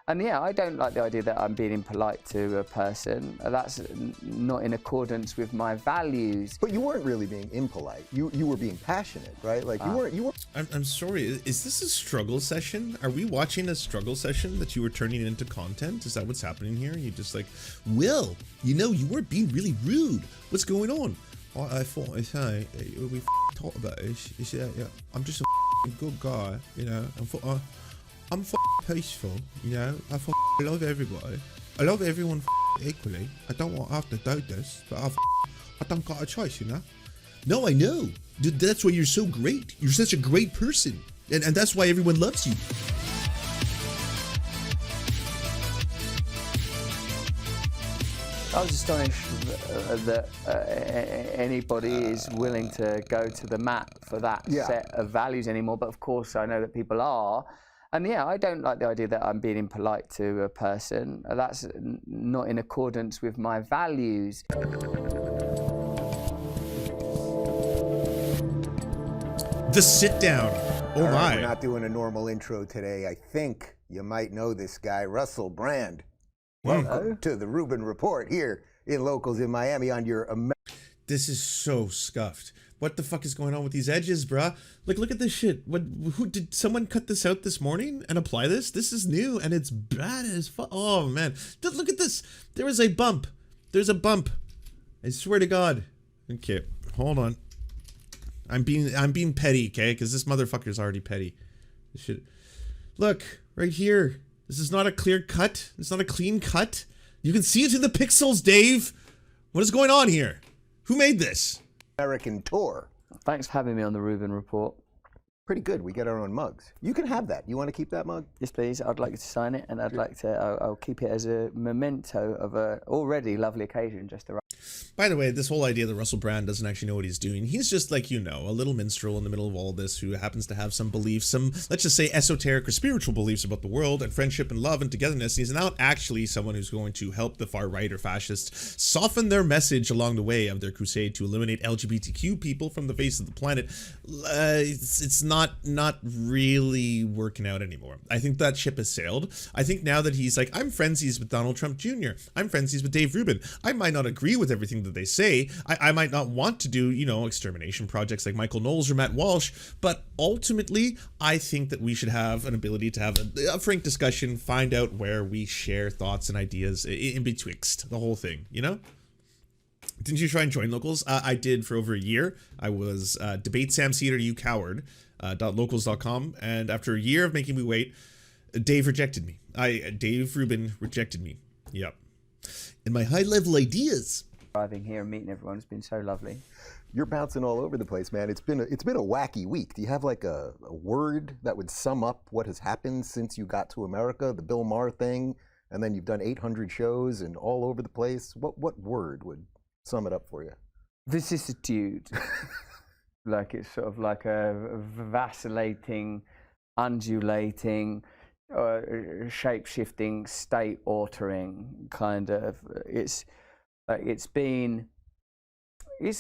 And yeah, I don't like the idea that I'm being impolite to a person. That's not in accordance with my values. But you weren't really being impolite. You were being passionate, right? Like you weren't. I'm sorry. Is this a struggle session? Are we watching a struggle session that you were turning into content? Is that what's happening here? You just like, well, you know, you weren't being really rude. What's going on? I thought I say we talked about this. Yeah, I'm just a good guy, you know. I'm peaceful, you know. I love everybody. I love everyone equally. I don't want to have to do this, but I don't got a choice, you know. No, I know. Dude, that's why you're so great. You're such a great person, and that's why everyone loves you. I was astonished that anybody is willing to go to the mat for that set of values anymore, but of course I know that people are. And yeah, I don't like the idea that I'm being impolite to a person. That's not in accordance with my values. The sit down. Oh All right, my. we're not doing a normal intro today. I think you might know this guy, Russell Brand. Welcome to the Rubin Report here in Locals in Miami on your This is so scuffed. What the fuck is going on with these edges, bruh? Like, look at this shit. Who did someone cut this out this morning and apply this? This is new and it's bad as fuck. Oh man, look at this. There is a bump. There's a bump. I swear to God. Okay, hold on. I'm being petty, okay? Because this motherfucker's already petty. This shit. Look right here. This is not a clear cut. It's not a clean cut. You can see it in the pixels, Dave. What is going on here? Who made this? American Tour. Thanks for having me on the Rubin Report. Pretty good. We get our own mugs. You can have that. You want to keep that mug? Yes, please. I'd like you to sign it, and I'd like to. I'll keep it as a memento of a already lovely occasion just arrived. By the way, this whole idea that Russell Brand doesn't actually know what he's doing, he's just like, you know, a little minstrel in the middle of all this who happens to have some beliefs, some, let's just say, esoteric or spiritual beliefs about the world and friendship and love and togetherness. He's not actually someone who's going to help the far right or fascists soften their message along the way of their crusade to eliminate LGBTQ people from the face of the planet. It's not really working out anymore. I think that ship has sailed. I think now that he's like, I'm friendsies with Donald Trump Jr. I'm friendsies with Dave Rubin. I might not agree with everything that they say. I might not want to do, you know, extermination projects like Michael Knowles or Matt Walsh, but ultimately, I think that we should have an ability to have a frank discussion, find out where we share thoughts and ideas in betwixt the whole thing, you know? Didn't you try and join Locals? I did for over a year. I was debate Sam Cedar, you coward, .locals.com, and after a year of making me wait, Dave rejected me. Dave Rubin rejected me. Yep. And my high-level ideas. Arriving here and meeting everyone has been so lovely. You're bouncing all over the place, man. It's been a wacky week. Do you have like a word that would sum up what has happened since you got to America? The Bill Maher thing, and then you've done 800 shows and all over the place. What word would sum it up for you? Vicissitude. Like it's sort of like a vacillating, undulating, shape-shifting, state-altering kind of. It's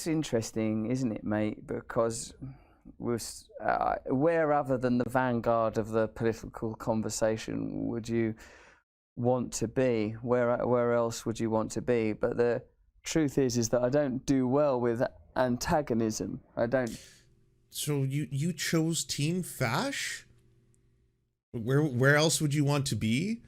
interesting, isn't it, mate? Because where other than the vanguard of the political conversation would you want to be? Where else would you want to be? But the truth is that I don't do well with antagonism. I don't. So you chose Team Fash? Where else would you want to be?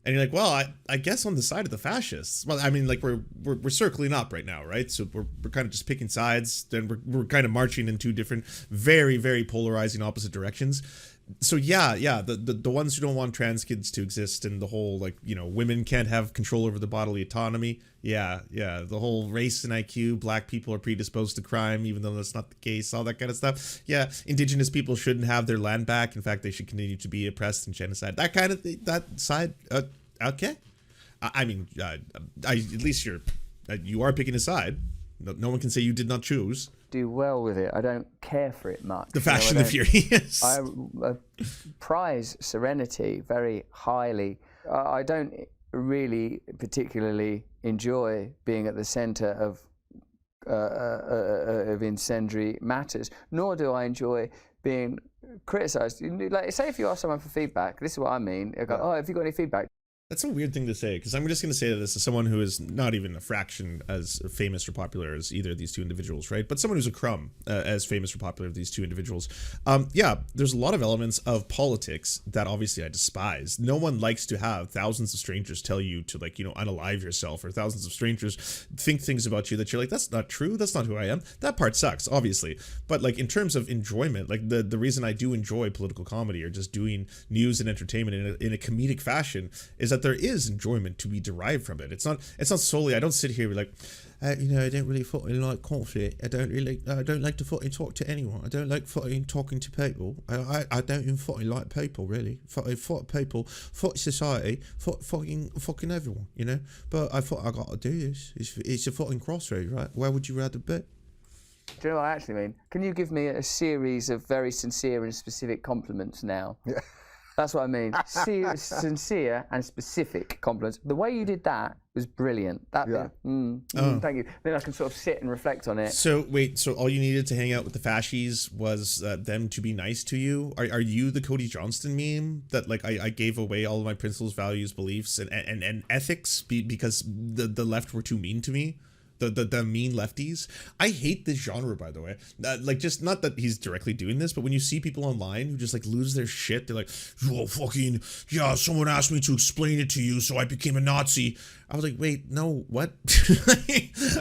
And you're like, well, I guess on the side of the fascists. Well, I mean, like we're circling up right now, right? So we're kind of just picking sides. Then we're kind of marching in two different, very, very polarizing opposite directions. So yeah, the ones who don't want trans kids to exist and the whole, like, you know, women can't have control over the bodily autonomy. Yeah, the whole race and IQ, black people are predisposed to crime, even though that's not the case, all that kind of stuff. Yeah, indigenous people shouldn't have their land back. In fact, they should continue to be oppressed and genocide. That kind of thing, that side, okay. I mean, at least you are picking a side. No one can say you did not choose. Do well with it. I don't care for it much. The Fast and the Furious. I prize serenity very highly. I don't really particularly enjoy being at the centre of incendiary matters, nor do I enjoy being criticised. Like, say if you ask someone for feedback, this is what I mean. I go, oh, have you got any feedback? That's a weird thing to say, because I'm just going to say this as someone who is not even a fraction as famous or popular as either of these two individuals, right? But someone who's a crumb as famous or popular as these two individuals. Yeah, there's a lot of elements of politics that obviously I despise. No one likes to have thousands of strangers tell you to, like, you know, unalive yourself, or thousands of strangers think things about you that you're like, that's not true, that's not who I am. That part sucks, obviously. But like in terms of enjoyment, like the reason I do enjoy political comedy or just doing news and entertainment in a comedic fashion is that there is enjoyment to be derived from it. It's not solely, I don't sit here like, you know, I don't really fucking like conflict. I don't like to fucking talk to anyone. I don't like fucking talking to people. I don't even fucking like people, really. Fuck people, fuck society, fucking everyone, you know. But I thought I got to do this. It's a fucking crossroad, right? Where would you rather be? Do you know what I actually mean? Can you give me a series of very sincere and specific compliments now? Yeah. That's what I mean. Sincere and specific compliments. The way you did that was brilliant. Thank you. Then I can sort of sit and reflect on it. So wait, so all you needed to hang out with the fascies was them to be nice to you? Are you the Cody Johnston meme that like I gave away all of my principles, values, beliefs, and ethics because the left were too mean to me? The mean lefties. I hate this genre, by the way. Like, just not that he's directly doing this, but when you see people online who just like lose their shit, they're like, "Oh, fucking yeah, someone asked me to explain it to you, so I became a Nazi." I was like, wait, no, what?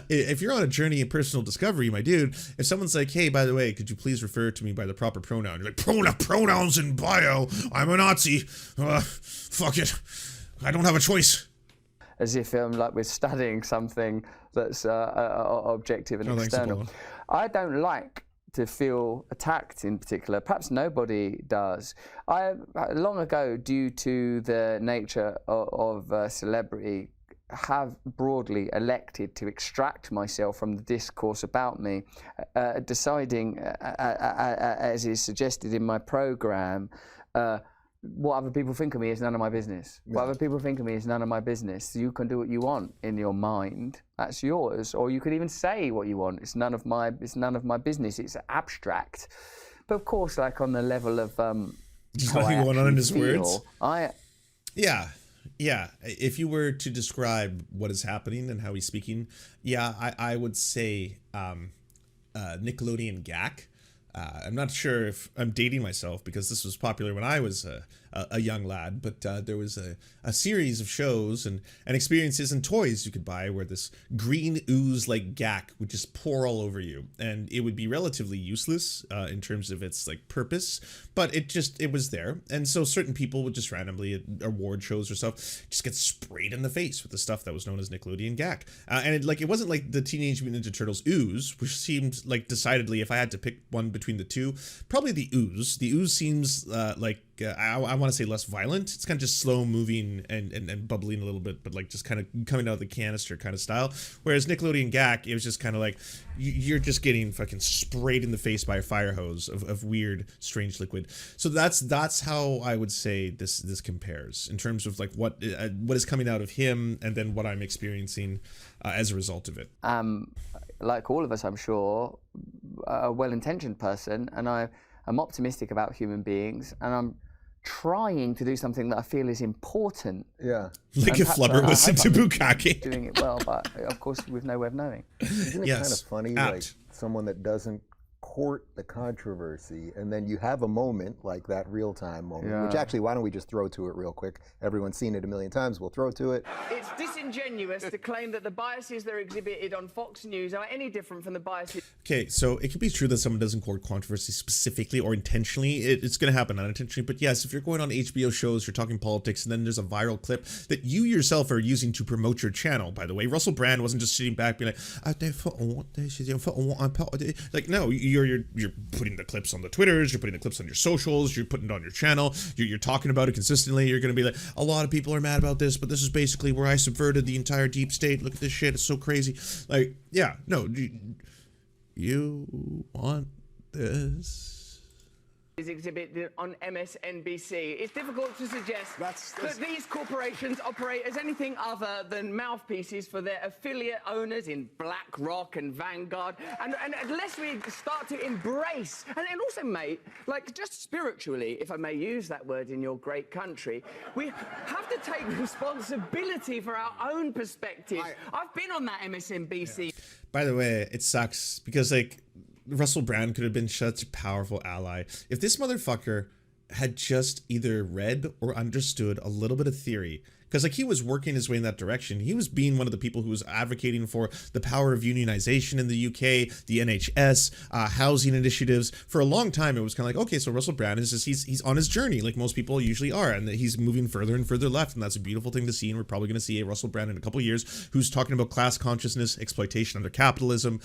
If you're on a journey of personal discovery, my dude, if someone's like, "Hey, by the way, could you please refer to me by the proper pronoun?" You're like, pronouns in bio. I'm a Nazi. Fuck it. I don't have a choice. As if like we're studying something that's objective and external. I don't like to feel attacked in particular. Perhaps nobody does. I long ago, due to the nature of celebrity, have broadly elected to extract myself from the discourse about me, deciding, as is suggested in my program, what other people think of me is none of my business. Yeah. What other people think of me is none of my business. You can do what you want in your mind. That's yours. Or you could even say what you want. It's none of my business. It's abstract. But of course, like on the level of just nothing going on in his words. Yeah. If you were to describe what is happening and how he's speaking, I would say Nickelodeon Gak. I'm not sure if I'm dating myself because this was popular when I was a young lad, but there was a series of shows and experiences and toys you could buy where this green ooze like Gak would just pour all over you, and it would be relatively useless in terms of its like purpose, but it was there, and so certain people would just randomly at award shows or stuff just get sprayed in the face with the stuff that was known as Nickelodeon Gak, and it wasn't like the Teenage Mutant Ninja Turtles ooze, which seemed like decidedly, if I had to pick one between the two, probably the ooze. The ooze seems like I want to say less violent. It's kind of just slow moving and bubbling a little bit, but like just kind of coming out of the canister kind of style. Whereas Nickelodeon Gak, it was just kind of like you're just getting fucking sprayed in the face by a fire hose of weird, strange liquid. So that's how I would say this compares in terms of like what is coming out of him and then what I'm experiencing as a result of it. Like all of us, I'm sure, a well-intentioned person, and I'm optimistic about human beings, and I'm trying to do something that I feel is important. Yeah. Like if Flubber was into bukkake. Doing it well, but of course with no way of knowing. Isn't it kind of funny, like someone that doesn't court the controversy, and then you have a moment like that real-time moment, which actually, why don't we just throw to it real quick? Everyone's seen it a million times. We'll throw to it. It's disingenuous to claim that the biases that are exhibited on Fox News are any different from the biases. Okay, so it could be true that someone doesn't court controversy specifically or intentionally. It's going to happen unintentionally, but yes, if you're going on HBO shows, you're talking politics, and then there's a viral clip that you yourself are using to promote your channel, by the way. Russell Brand wasn't just sitting back being like, I don't fucking want this, I don't fucking want, I'm part of it. Like, no, you're putting the clips on the Twitters, you're putting the clips on your socials, you're putting it on your channel, you're talking about it consistently. You're going to be like, a lot of people are mad about this, but this is basically where I subverted the entire deep state. Look at this shit, it's so crazy. Like, yeah, no, you want this? is exhibited on MSNBC. It's difficult to suggest that these corporations operate as anything other than mouthpieces for their affiliate owners in BlackRock and Vanguard. And unless we start to embrace, and also, mate, like just spiritually, if I may use that word in your great country, we have to take responsibility for our own perspective. I've been on that MSNBC. By the way, it sucks because, like, Russell Brand could have been such a powerful ally. If this motherfucker had just either read or understood a little bit of theory, because like he was working his way in that direction. He was being one of the people who was advocating for the power of unionization in the UK, the NHS, housing initiatives. For a long time, it was kind of like, okay, so Russell Brand is just, he's on his journey like most people usually are, and that he's moving further and further left, and that's a beautiful thing to see. And we're probably going to see a Russell Brand in a couple of years who's talking about class consciousness, exploitation under capitalism,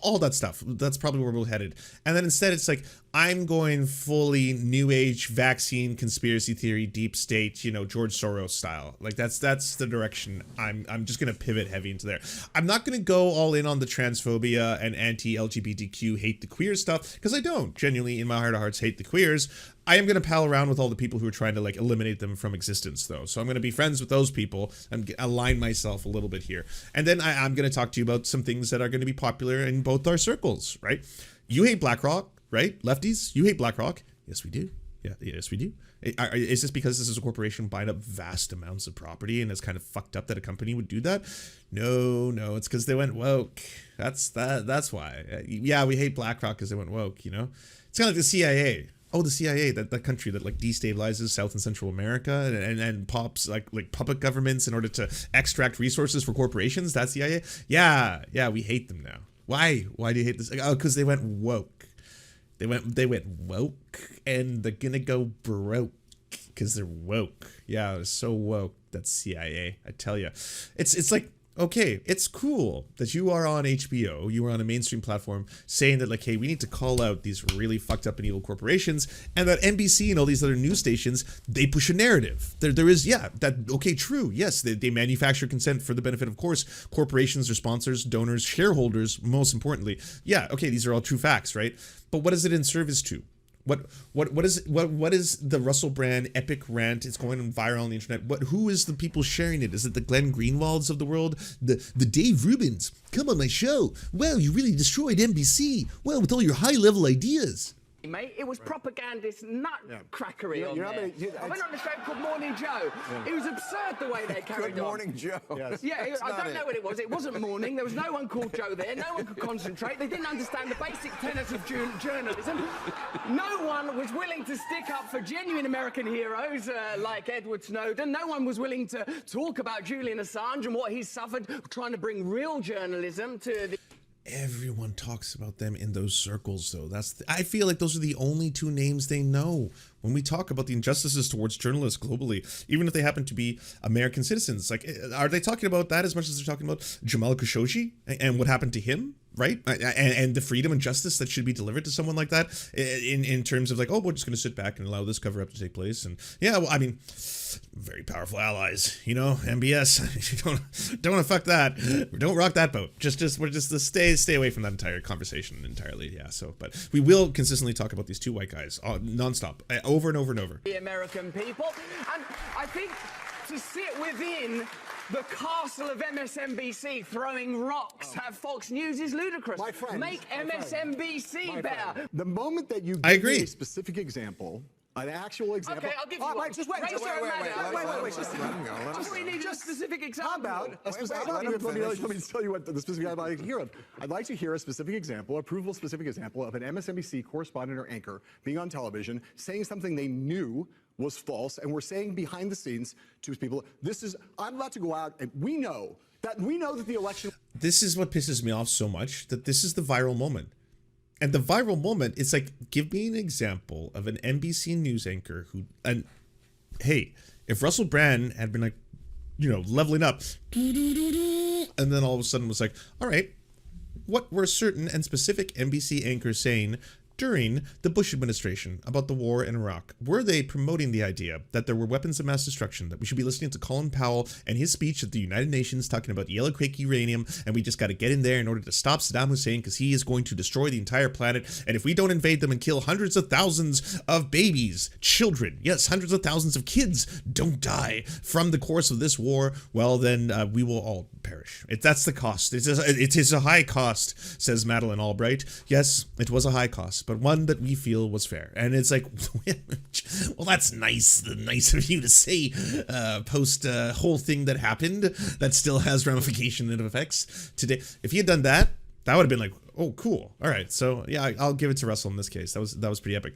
all that stuff. That's probably where we're headed. And then instead, it's like, I'm going fully new age vaccine conspiracy theory, deep state, you know, George Soros style. Like that's the direction I'm just gonna pivot heavy into there. I'm not gonna go all in on the transphobia and anti-LGBTQ hate the queer stuff, because I don't genuinely in my heart of hearts hate the queers. I am gonna pal around with all the people who are trying to like eliminate them from existence though. So I'm gonna be friends with those people and align myself a little bit here. And then I'm gonna talk to you about some things that are gonna be popular in both our circles, right? You hate BlackRock, right? Lefties, you hate BlackRock. Yes, we do. Yeah, yes, we do. Is this because this is a corporation buying up vast amounts of property and it's kind of fucked up that a company would do that? No, it's because they went woke. That's why. Yeah, we hate BlackRock because they went woke, you know? It's kind of like the CIA. Oh, the CIA, that country that like destabilizes South and Central America and pops like puppet governments in order to extract resources for corporations. That's CIA. Yeah, we hate them now. Why? Why do you hate this? Oh, because they went woke. They went woke, and they're gonna go broke because they're woke. Yeah, they're so woke. That's CIA. I tell you, it's like, okay, it's cool that you are on HBO, you are on a mainstream platform saying that like, hey, we need to call out these really fucked up and evil corporations, and that NBC and all these other news stations, they push a narrative. There is, yeah, that, okay, true, yes, they manufacture consent for the benefit, of course, corporations or sponsors, donors, shareholders, most importantly. Yeah, okay, these are all true facts, right? But what is it in service to? What is the Russell Brand epic rant? It's going viral on the internet. Who is the people sharing it? Is it the Glenn Greenwalds of the world? The Dave Rubins? Come on my show. Wow, you really destroyed NBC. Well, with all your high level ideas. Mate, it was propagandist nutcrackery on there. I went on a show called Morning Joe. Yeah. It was absurd the way they carried on. Good Morning Joe. Yes. Yeah, I don't know what it was. It wasn't morning. There was no one called Joe there. No one could concentrate. They didn't understand the basic tenets of journalism. No one was willing to stick up for genuine American heroes like Edward Snowden. No one was willing to talk about Julian Assange and what he's suffered trying to bring real journalism to the... Everyone talks about them in those circles, though. I feel like those are the only two names they know when we talk about the injustices towards journalists globally, even if they happen to be American citizens. Like, are they talking about that as much as they're talking about Jamal Khashoggi and what happened to him, right? And the freedom and justice that should be delivered to someone like that in terms of like, oh, we're just going to sit back and allow this cover-up to take place. And yeah, well, I mean, very powerful allies, you know, MBS. don't want to fuck that. Don't rock that boat. We're just stay away from that entire conversation entirely. Yeah. So, but we will consistently talk about these two white guys nonstop, over and over and over. The American people, and I think to sit within the castle of MSNBC throwing rocks at Fox News is ludicrous. My friend, make MSNBC better. The moment that you I give agree. a specific example, an actual example. Okay, I'll give you one. Wait, just wait. Wait. Just let him go. Just we need a specific example. How about a specific? Let me tell you what the specific I'd like to hear of. I'd like to hear a specific example, a provable specific example of an MSNBC correspondent or anchor being on television saying something they knew was false, and we're saying behind the scenes to people, I'm about to go out, and we know that the election. This is what pisses me off so much, that this is the viral moment. And the viral moment, it's like, give me an example of an NBC news anchor who, and hey, if Russell Brand had been like, you know, leveling up, and then all of a sudden was like, all right, what were certain and specific NBC anchors saying during the Bush administration about the war in Iraq? Were they promoting the idea that there were weapons of mass destruction, that we should be listening to Colin Powell and his speech at the United Nations talking about yellow quake uranium, and we just got to get in there in order to stop Saddam Hussein because he is going to destroy the entire planet, and if we don't invade them and kill hundreds of thousands of babies, children, yes, hundreds of thousands of kids don't die from the course of this war, well then we will all perish. That's the cost. It is a high cost, says Madeleine Albright. Yes, it was a high cost, but one that we feel was fair. And it's like, well, that's nice of you to say, post whole thing that happened that still has ramification and effects today. If he had done that, that would have been like, oh, cool. All right, so yeah, I'll give it to Russell in this case. That was pretty epic.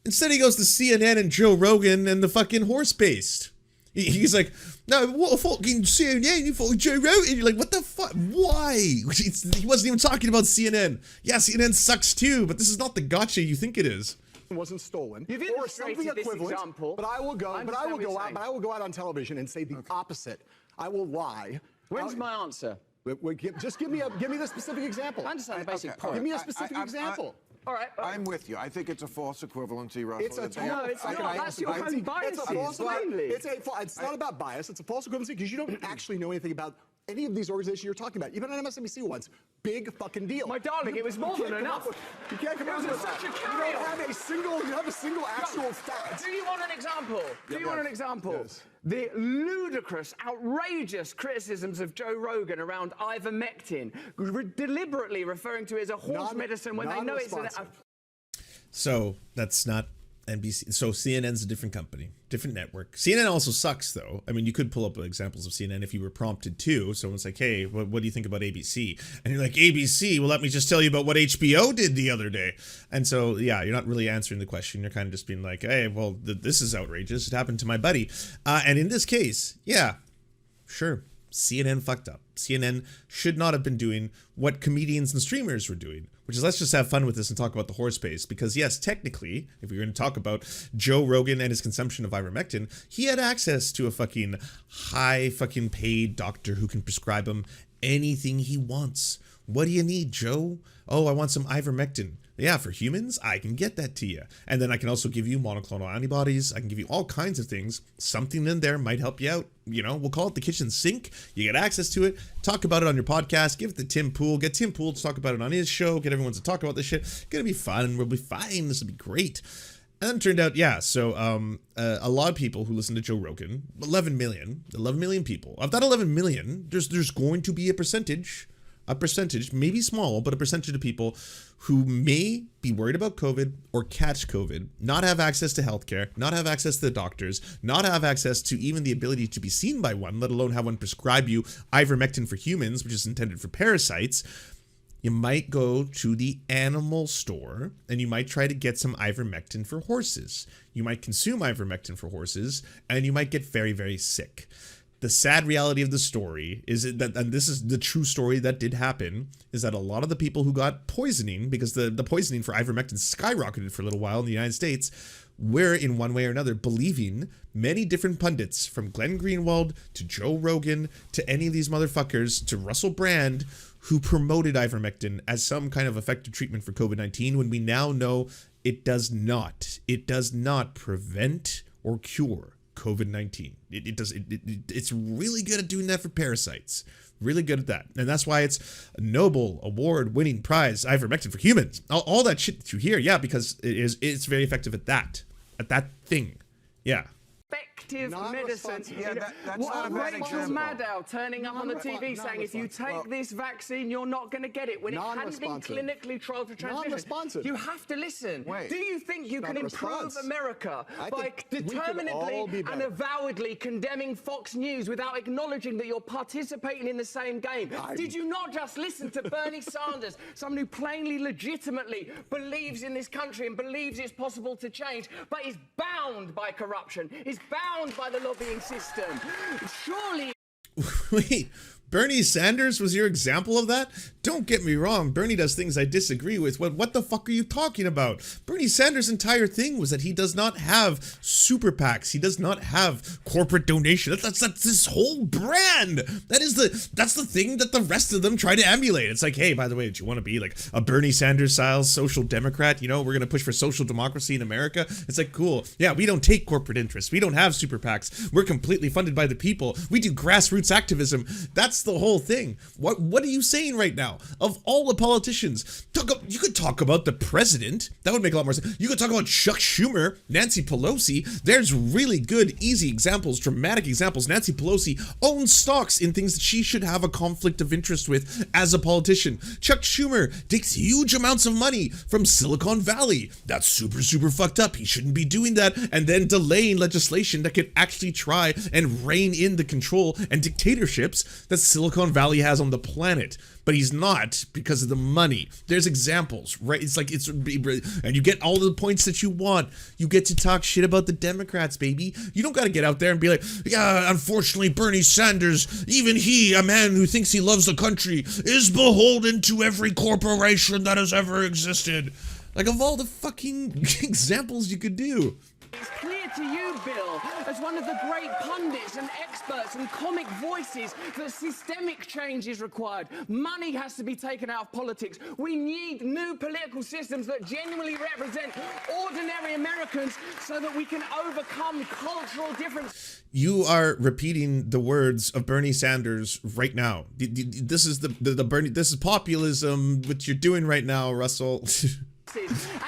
Instead, he goes to CNN and Joe Rogan and the fucking horse-based. He's like, no, what a fucking CNN, you fucking Joe Rogan. You're like, what the fuck? Why? He wasn't even talking about CNN. Yeah, CNN sucks too, but this is not the gotcha you think it is. Wasn't stolen, You've or something illustrated this equivalent. example. But I will go out on television and say the opposite. I will lie. When's my answer? Just give me the specific example. I understand the basic point. Give me a specific example. All right. I'm with you. I think it's a false equivalency, Russell. It's a No, it's not. That's your own biases, plainly. It's not about bias. It's a false equivalency because you don't actually know anything about any of these organizations you're talking about. You've been on MSNBC once. Big fucking deal. My darling, it was more than enough. You can't come up with such a that. carry-on. You don't have a single actual fact. Do you want an example? Do you want an example? Yes. The ludicrous, outrageous criticisms of Joe Rogan around ivermectin, deliberately referring to it as a horse medicine when they know it's an... So that's not NBC. So CNN's a different company, different network. CNN also sucks, though. I mean, you could pull up examples of CNN if you were prompted to. Someone's like, hey, what do you think about ABC? And you're like, ABC? Well, let me just tell you about what HBO did the other day. And so, yeah, you're not really answering the question. You're kind of just being like, hey, well, this is outrageous. It happened to my buddy. And in this case, yeah, sure. CNN fucked up. CNN should not have been doing what comedians and streamers were doing, which is let's just have fun with this and talk about the horse base. Because yes, technically, if we're going to talk about Joe Rogan and his consumption of ivermectin, he had access to a fucking high fucking paid doctor who can prescribe him anything he wants. What do you need, Joe? Oh, I want some ivermectin. Yeah, for humans, I can get that to you. And then I can also give you monoclonal antibodies. I can give you all kinds of things. Something in there might help you out. You know, we'll call it the kitchen sink. You get access to it. Talk about it on your podcast. Give it to Tim Pool. Get Tim Pool to talk about it on his show. Get everyone to talk about this shit. It's going to be fun. We'll be fine. This will be great. And then it turned out, yeah, so a lot of people who listen to Joe Rogan, 11 million people. Of that 11 million, there's going to be a percentage, maybe small, but a percentage of people who may be worried about COVID or catch COVID, not have access to healthcare, not have access to the doctors, not have access to even the ability to be seen by one, let alone have one prescribe you ivermectin for humans, which is intended for parasites. You might go to the animal store and you might try to get some ivermectin for horses. You might consume ivermectin for horses and you might get very, very sick. The sad reality of the story is that, and this is the true story that did happen, is that a lot of the people who got poisoning, because the poisoning for ivermectin skyrocketed for a little while in the United States, were in one way or another believing many different pundits, from Glenn Greenwald to Joe Rogan to any of these motherfuckers to Russell Brand, who promoted ivermectin as some kind of effective treatment for COVID-19, when we now know it does not. It does not prevent or cure COVID-19. It's really good at doing that for parasites. Really good at that. And that's why it's a Nobel award-winning prize, ivermectin for humans. All that shit that you hear, yeah, because it's very effective at that thing. Yeah. Effective medicine. Yeah, that's What not a bad Rachel example. Maddow turning up on the TV saying, if you take this vaccine, you're not going to get it, when it hadn't been clinically trialed for transmission. Non-responsive. You have to listen. Wait. Do you think you can improve America I by think we could all determinedly be and better. avowedly condemning Fox News without acknowledging that you're participating in the same game? Did you not just listen to Bernie Sanders, someone who plainly, legitimately believes in this country and believes it's possible to change, but is bound by corruption, is bound by the lobbying system? Surely... Wait, Bernie Sanders was your example of that? Don't get me wrong, Bernie does things I disagree with. What the fuck are you talking about? Bernie Sanders' entire thing was that he does not have super PACs. He does not have corporate donation. That's his whole brand. That's the thing that the rest of them try to emulate. It's like, hey, by the way, do you want to be like a Bernie Sanders style social democrat? You know, we're going to push for social democracy in America. It's like, cool. Yeah, we don't take corporate interests. We don't have super PACs. We're completely funded by the people. We do grassroots activism. That's the whole thing. What are you saying right now? Of all the politicians, you could talk about the president. That would make a lot more sense. You could talk about Chuck Schumer, Nancy Pelosi. There's really good, easy examples, dramatic examples. Nancy Pelosi owns stocks in things that she should have a conflict of interest with as a politician. Chuck Schumer takes huge amounts of money from Silicon Valley. That's super, super fucked up. He shouldn't be doing that, and then delaying legislation that could actually try and rein in the control and dictatorships that Silicon Valley has on the planet. But he's not because of the money. There's examples, right? It's like, and you get all the points that you want. You get to talk shit about the Democrats, baby. You don't got to get out there and be like, yeah, unfortunately, Bernie Sanders, even he, a man who thinks he loves the country, is beholden to every corporation that has ever existed. Like, of all the fucking examples you could do. It's clear to you, Bill, as one of the great pundits and experts and comic voices, that systemic change is required. Money has to be taken out of politics. We need new political systems that genuinely represent ordinary Americans so that we can overcome cultural difference. You are repeating the words of Bernie Sanders right now. This is the Bernie. This is populism. What you're doing right now, Russell.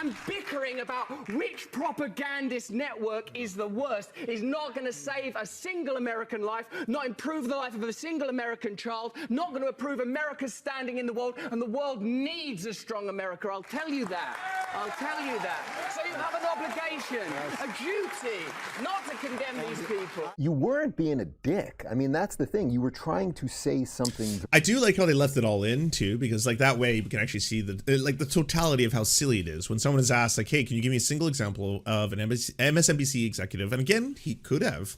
And bickering about which propagandist network is the worst is not going to save a single American life, not improve the life of a single American child, not going to improve America's standing in the world, and the world needs a strong America. I'll tell you that. I'll tell you that. So you have an obligation, a duty, not to condemn these people. You weren't being a dick. I mean, that's the thing. You were trying to say something. I do like how they left it all in too, because like that way you can actually see the totality of how silly it is when someone is asked like, hey, can you give me a single example of an MSNBC executive? And again, he could have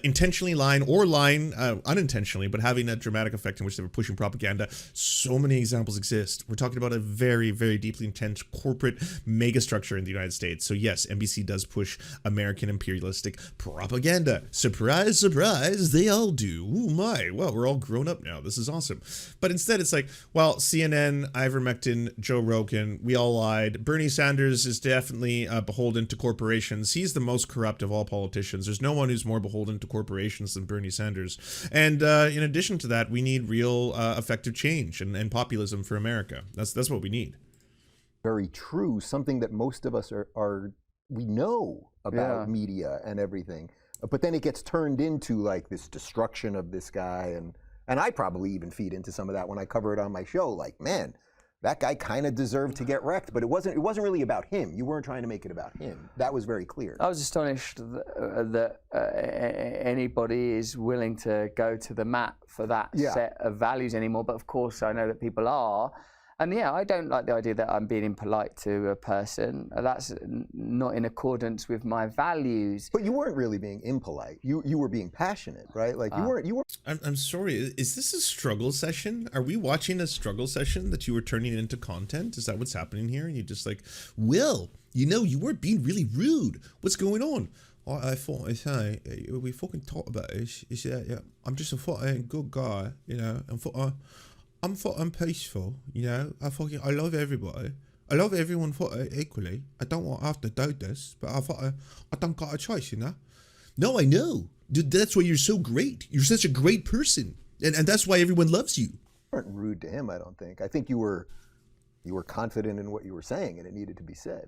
intentionally lying or lying unintentionally, but having a dramatic effect in which they were pushing propaganda. So many examples exist. We're talking about a very, very deeply intense corporate mega structure in the United States. So yes, NBC does push American imperialistic propaganda. Surprise, surprise, they all do. Oh my, well, we're all grown up now. This is awesome. But instead it's like, well, CNN, ivermectin, Joe Rogan, we all lied. Bernie Sanders is definitely beholden to corporations. He's the most corrupt of all politicians. There's no one who's more beholden to corporations than Bernie Sanders. And in addition to that, we need real effective change and populism for America. That's what we need. Very true. Something that most of us we know about media and everything. But then it gets turned into like this destruction of this guy. And I probably even feed into some of that when I cover it on my show. Like, man, that guy kind of deserved to get wrecked, but it wasn't really about him. You weren't trying to make it about him. That was very clear. I was astonished that anybody is willing to go to the mat for that set of values anymore. But of course, I know that people are. And yeah, I don't like the idea that I'm being impolite to a person. That's not in accordance with my values. But you weren't really being impolite. You were being passionate, right? Like you weren't. I'm sorry. Is this a struggle session? Are we watching a struggle session that you were turning into content? Is that what's happening here? And you just like, Will, you were being really rude. What's going on? I thought I say we fucking talked about this. Is that I'm just a fucking good guy, I'm fucking peaceful, I love everybody. I love everyone equally. I don't want to have to do this, but I don't got a choice, No, I know. Dude, that's why you're so great. You're such a great person. And that's why everyone loves you. You weren't rude to him, I don't think. I think you were confident in what you were saying and it needed to be said.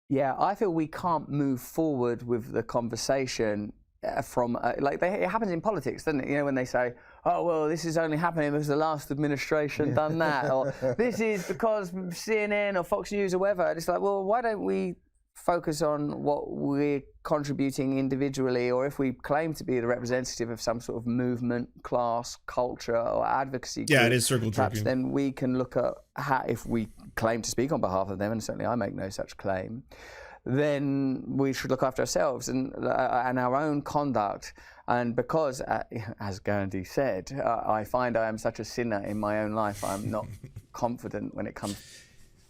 Yeah, I feel we can't move forward with the conversation from it happens in politics, doesn't it? When they say, oh well, this is only happening because the last administration done that, or this is because CNN or Fox News or whatever. It's like, well, why don't we focus on what we're contributing individually, or if we claim to be the representative of some sort of movement, class, culture, or advocacy group, it is circle jerking. Then we can look at how, if we claim to speak on behalf of them, and certainly I make no such claim, then we should look after ourselves and our own conduct. And because, as Gandhi said, I find I am such a sinner in my own life, I'm not confident when it comes.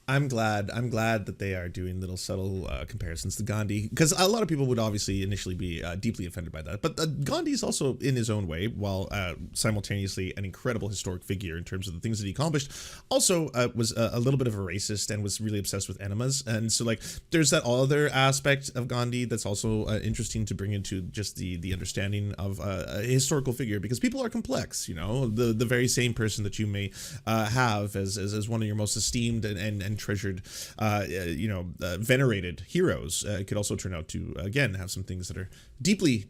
I'm glad that they are doing little subtle comparisons to Gandhi, because a lot of people would obviously initially be deeply offended by that. But Gandhi is also, in his own way, while simultaneously an incredible historic figure in terms of the things that he accomplished, also was a little bit of a racist and was really obsessed with enemas. And so, like, there's that other aspect of Gandhi that's also interesting to bring into just the understanding of a historical figure, because people are complex. You know, the very same person that you may have as one of your most esteemed and treasured, venerated heroes could also turn out to, again, have some things that are deeply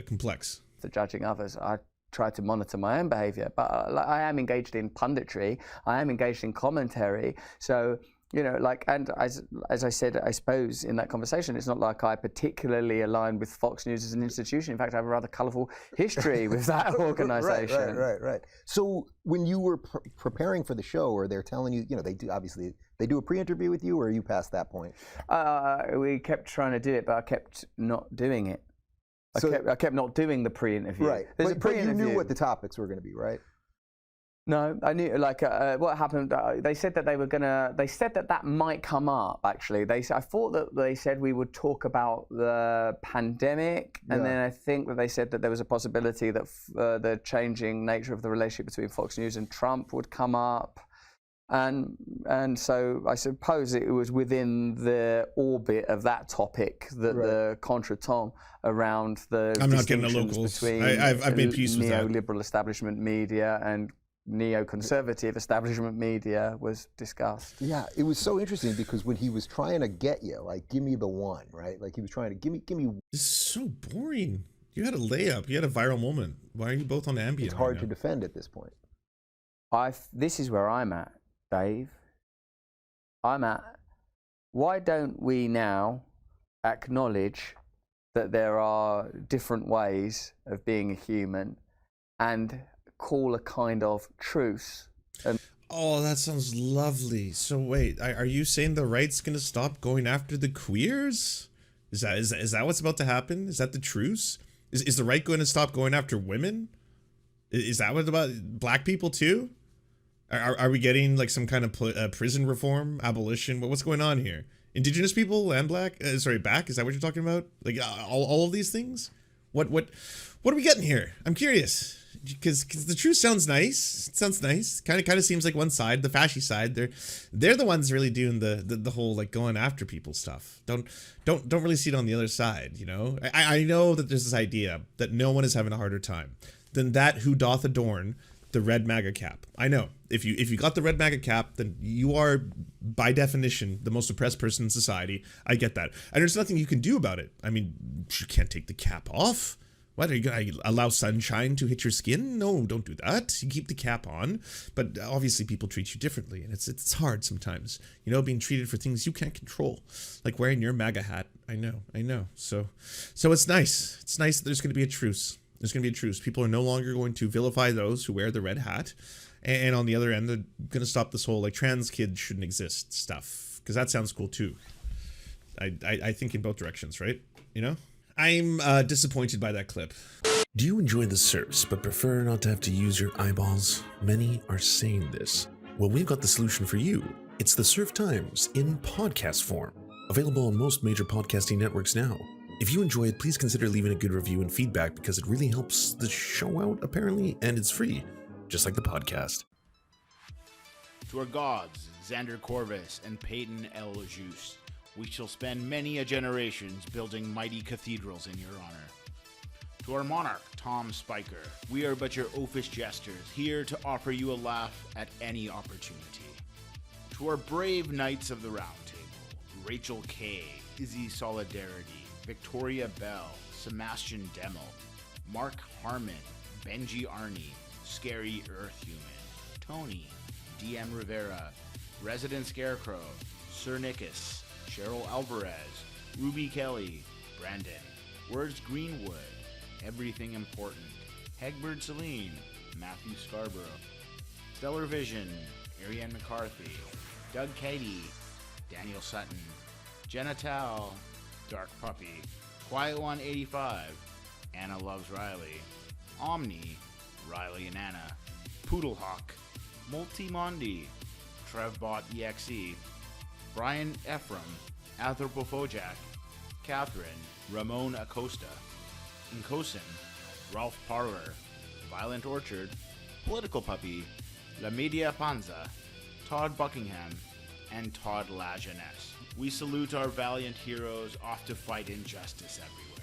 complex. For judging others, I try to monitor my own behavior, but I am engaged in punditry, I am engaged in commentary, so and as I said, I suppose in that conversation, it's not like I particularly align with Fox News as an institution. In fact, I have a rather colourful history with that organisation. Right. So when you were preparing for the show, or they're telling you, they do a pre-interview with you, or are you past that point? We kept trying to do it, but I kept not doing it. I kept not doing the pre-interview. Right, but you knew what the topics were going to be, right? No, I knew, what happened, they said that they said that might come up, actually. I thought that they said we would talk about the pandemic, and then I think that they said that there was a possibility that the changing nature of the relationship between Fox News and Trump would come up. And so I suppose it was within the orbit of that topic that the contretemps around the I'm not getting the locals. Between I've made peace with that. Neoliberal establishment media and neoconservative establishment media was discussed. Yeah, it was so interesting because when he was trying to get you, like, give me the one, right? Like, he was trying to give me. This is so boring. You had a layup. You had a viral moment. Why are you both on Ambien? It's hard to defend at this point. This is where I'm at, Dave. Why don't we now acknowledge that there are different ways of being a human and call a kind of truce? Oh, that sounds lovely. So wait, are you saying the right's gonna stop going after the queers? Is that what's about to happen? Is that the truce? Is the right going to stop going after women? Is that what about black people too? Are we getting like some kind of prison reform, abolition? What's going on here? Indigenous people and back? Is that what you're talking about? Like all of these things? What are we getting here? I'm curious. Because the truth sounds nice. It sounds nice. Kind of seems like one side, the fashy side. They're the ones really doing the whole like going after people stuff. Don't really see it on the other side. You know. I know that there's this idea that no one is having a harder time than that who doth adorn the red MAGA cap. I know if you got the red MAGA cap, then you are by definition the most oppressed person in society. I get that, and there's nothing you can do about it. I mean, you can't take the cap off. What, are you going to allow sunshine to hit your skin? No, don't do that. You keep the cap on. But obviously people treat you differently, and it's hard sometimes. You know, being treated for things you can't control. Like wearing your MAGA hat. I know. So it's nice. It's nice that there's going to be a truce. There's going to be a truce. People are no longer going to vilify those who wear the red hat. And on the other end, they're going to stop this whole, like, trans kids shouldn't exist stuff. Because that sounds cool, too. I think in both directions, right? You know? I'm disappointed by that clip. Do you enjoy the Serfs but prefer not to have to use your eyeballs? Many are saying this. Well, we've got the solution for you. It's the Serf Times in podcast form. Available on most major podcasting networks now. If you enjoy it, please consider leaving a good review and feedback because it really helps the show out, apparently, and it's free, just like the podcast. To our gods, Xander Corvus and Peyton L. Juste, we shall spend many a generations building mighty cathedrals in your honor. To our monarch, Tom Spiker, we are but your oafish jesters, here to offer you a laugh at any opportunity. To our brave knights of the Round Table, Rachel K., Izzy Solidarity, Victoria Bell, Sebastian Demmel, Mark Harmon, Benji Arney, Scary Earth Human, Tony, DM Rivera, Resident Scarecrow, Sir Nickus, Cheryl Alvarez, Ruby Kelly, Brandon, Words Greenwood, Everything Important, Hegbert Celine, Matthew Scarborough, Stellar Vision, Ariane McCarthy, Doug Cady, Daniel Sutton, Genital, Dark Puppy, Quiet One 85, Anna Loves Riley, Omni, Riley and Anna, Poodlehawk, Multimondi, Trevbot EXE, Brian Ephraim, Anthropophojack, Catherine, Ramon Acosta, Incosin, Ralph Parler, Violent Orchard, Political Puppy, La Media Panza, Todd Buckingham, and Todd La Jeunesse. We salute our valiant heroes off to fight injustice everywhere.